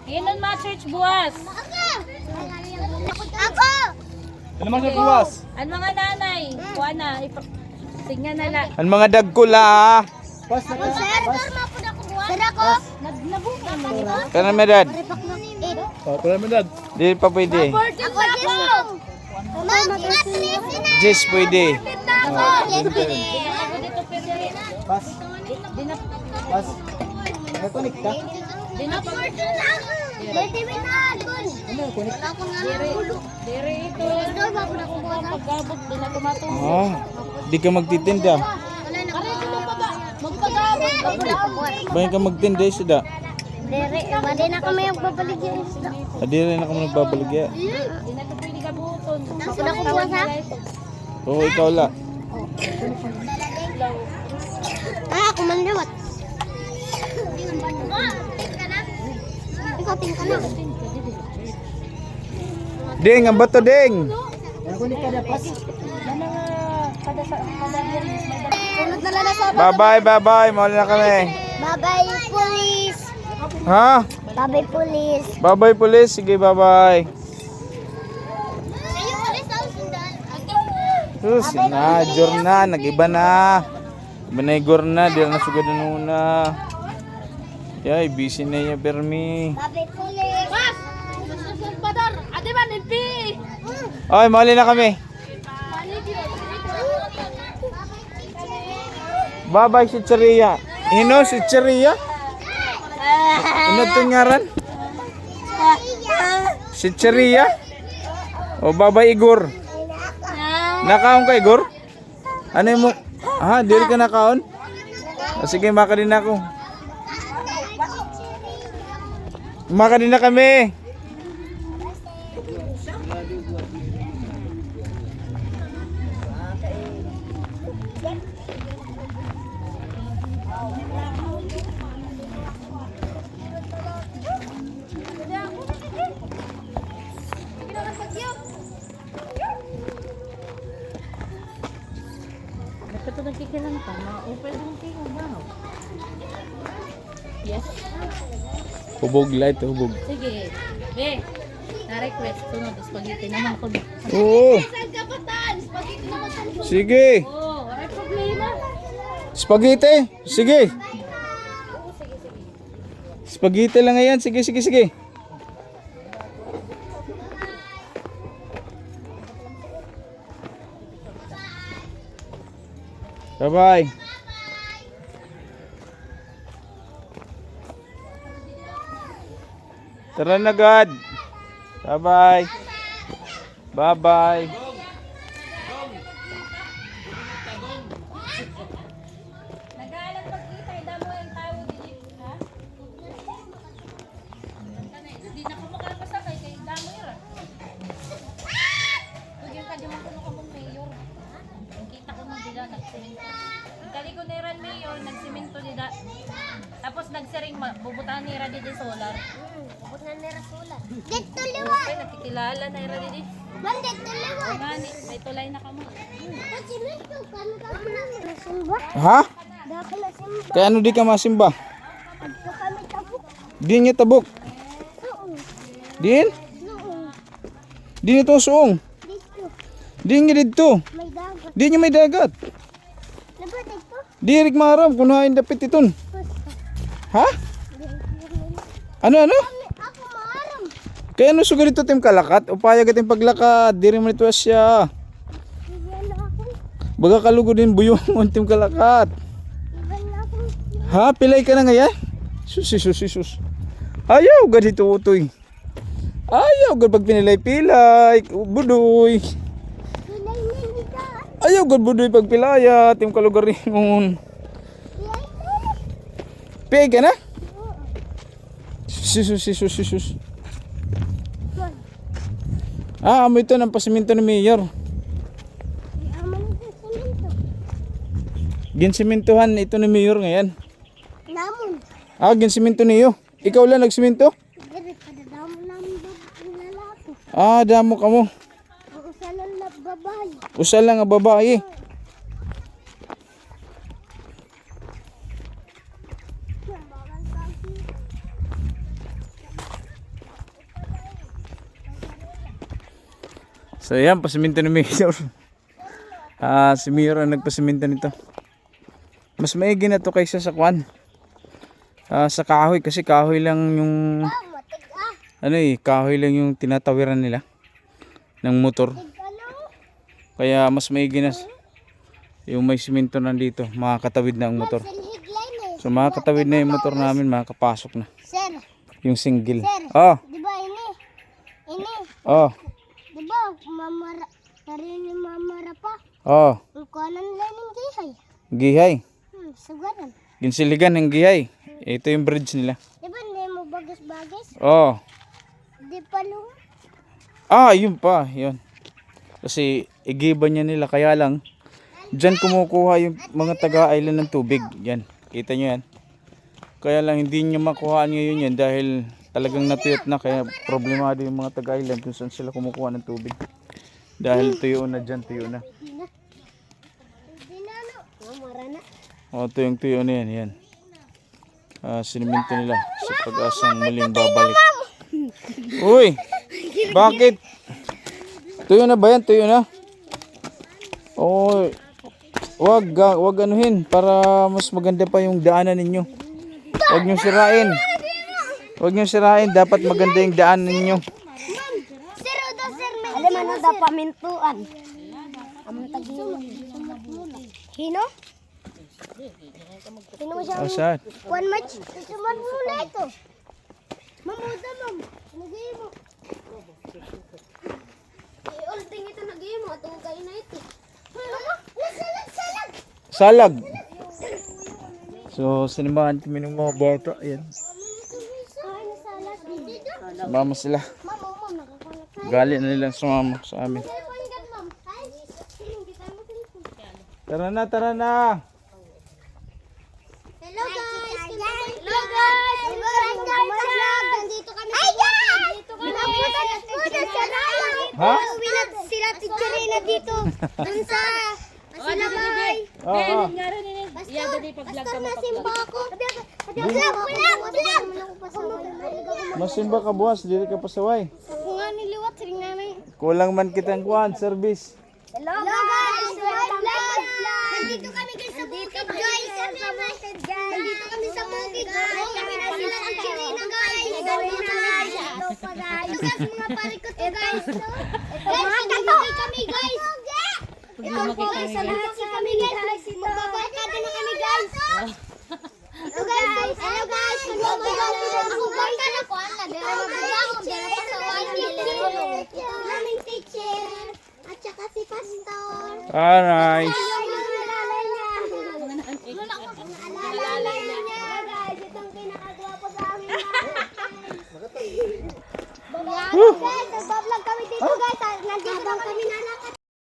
Inon mga church buwas. Ako! Ano mga buwas? Ang mga nanay, kuha na, tingnan na lang. Ang mga dagkula. Sir, ako. Nabunga mo. Kana medad. Ako Di pa pwede. Jisong. Jis pwede. Ako. Yes, pwede. Pas. Pas. Nakunik ka? Dere ito. Pagkabot, di na tumatong. Ah, di ka magtitinda. Bayan ka magtinda isda. Dere, wala na kami yung babaligyan isda. Adire na kamo nagbabaligya. Di na ito pwede ka buton. Ako na kubuha ha? Oo, ikaw la. Ako man lewat. Ikaw tingka na. Ding, ang bato ding. Sunod na lang sa Bye-bye, bye-bye. Mahal na kami. Bye-bye, police. Ha? Bye-bye, police. Bye-bye, police. Sige, bye-bye. Sa'yo, police, ang sundan. Sus, na, jor na, nag-iba na. Iba na igor na, di na sugad na una. Yay, busy na yung permi. Bye-bye, police. Bas! Padar, ate man, MP. Ay, mahali na kami. Bye-bye si Cheria. Ino si Cheria? Ino itong ngaran? Si Cheria? O bye-bye Igor. Nakaon ka Igor? Ano mo? Ha, dili ka nakaon? O, sige, maka din ako. Maka din na kami. Ito nagkikilang pa, ma-open yung king ba? Yes. Hubog light, hubog. Sige. Be, na-request. Sunod, spaghetti naman ko. Oo. Sige. Oh, wala problema. Spaghetti. Sige. Spaghetti lang ngayon. Sige, sige, sige. Bye-bye. Tara na, God. Bye-bye. Bye-bye. Nag-aalat pag-kita, damo yung tao dito. Ha? Hindi na ko makakasakay kay damo yun. Tugyan ka di man kuno ka mong mayor. Ang kita ko nung dila, nagsimento. Ang kaliko ni Ran mayor, nagsimento dila. Tapos nagsering, bubutahan ni Ra dito solar. Bukan na rasulat. Dito liwa. Okay, nakikilala na Ra dito. Man, dito liwa. Ngani, may tulay na kamo. Kasi nito, kano ka na simba? Ha? Dahil na simba. Kaya ano di ka masimba? Ito kami tabuk. Di niya tabok. Noong. Din? Noong. Di niya itong suong. Dito. Di niya dito. May dagat. Di niya may dagat. Diba dito? Di rik maram kung hain dapit iton. Basta. Ha? Ano? Ako maaram. Kaya ano sugad ito tim kalakat? Upaya ka tim paglakad. Di rin mo ito asya. Iwan na ako. Baga kalugo din buyong mo tim kalakat. Iwan na ako. Ha? Pilay ka na ngayon? Sus. Ayaw gad ito utoy. Ayaw gad pag pinilay-pilay. Budoy. Pilay na nita. Ayaw gad budoy pag pilaya. Tim kalugar ringon. Pilay na. Piyay ka na? Sus. Ah, amo ito ng pasiminto ni Mayor. Aman na sa semento. Ginsimintuhan ito ni Mayor ngayon. Namun. Ah, ginsiminto niyo. Ikaw lang nagsiminto? Dere, padadamo namin lalaki. Ah, damo ka mo. Ang usalan na babae. Usal lang ang babae. So yan, pasiminto ni Mayor. Si Mayor ang nagpasiminto nito. Mas maigi na to kaysa sa kwan. Sa kahoy, kasi kahoy lang yung kahoy lang yung tinatawiran nila ng motor. Kaya mas maigi na yung may siminto nandito, makakatawid na ang motor. So makakatawid na yung motor namin, makakapasok na. Sir, Yung single. sir. Di ba ini? Ini. Oh. Di ba mamara, narin yung mamara pa. Oh. Ang kanan lang ng gihay. Gihay. Sugaran. Ginsiligan ng gihay. Ito yung bridge nila. Di ba hindi mo bagas-bagas? Oh. Di pa lung. Yun pa, yun. Kasi igiba niya nila, kaya lang diyan kumukuha yung mga taga-island ng tubig. Yan, kita nyo yan. Kaya lang hindi niya makuhaan ngayon yan dahil talagang natuyot na, kaya problemado yung mga taga-island kung saan sila kumukuha ng tubig. Dahil tuyo na dyan, tuyo na. Di na no. Mamara na. Tuyong-tuyo na yan, yan. Siniminto nila sa pag-asang muling babalik. Uy! Bakit? Tuyo na ba yan? Tuyo na? Oy. Wag anuhin para mas maganda pa yung daanan ninyo. Wag niyo sirain. Wag niyo sirain, dapat maganda yung daanan ninyo. Sir, odo sir. Alam mo da pamintuan. Among tagi. Hino? Hino mo siya. Saan? One match. Suman muna ito. Mamuda ma'am. Nagay mo. Ulting ito nagay mo. Ito kayo na ito. Salag. Salag. So, sinamahan kami ng mga bata. Ayan. Sumama sila. Gali na nilang sumama sa amin. Tara na, tara na. Hello guys! Hello guys! Nandito kami sa Nandito kami. Ha? Uwi na sila teacher na dito. Dun sa Sinabay. Oo. Pastor na simba ako. Masimba ka buwas, dili ka pasaway. Ako nga niliwat, sering nanay. Kulang man kitang kuhan, service. Hello guys! Nandito kami guys sa bukid guys. Nandito kami sa bukid guys. Kami na sila teacher na guys. Ito guys, mga pare ko to guys. Guys, kami guys. Ito guys, sa lahat sa kami guys. Magbabarkada na kami guys. Ito guys. Hello guys. Ako guys. Ako naming teacher. At saka si pastor. Nice. Alalay niya guys. Itong pinakagwapo sa amin guys. Guys, nagbablog kami dito guys. Nandito na kami nanay.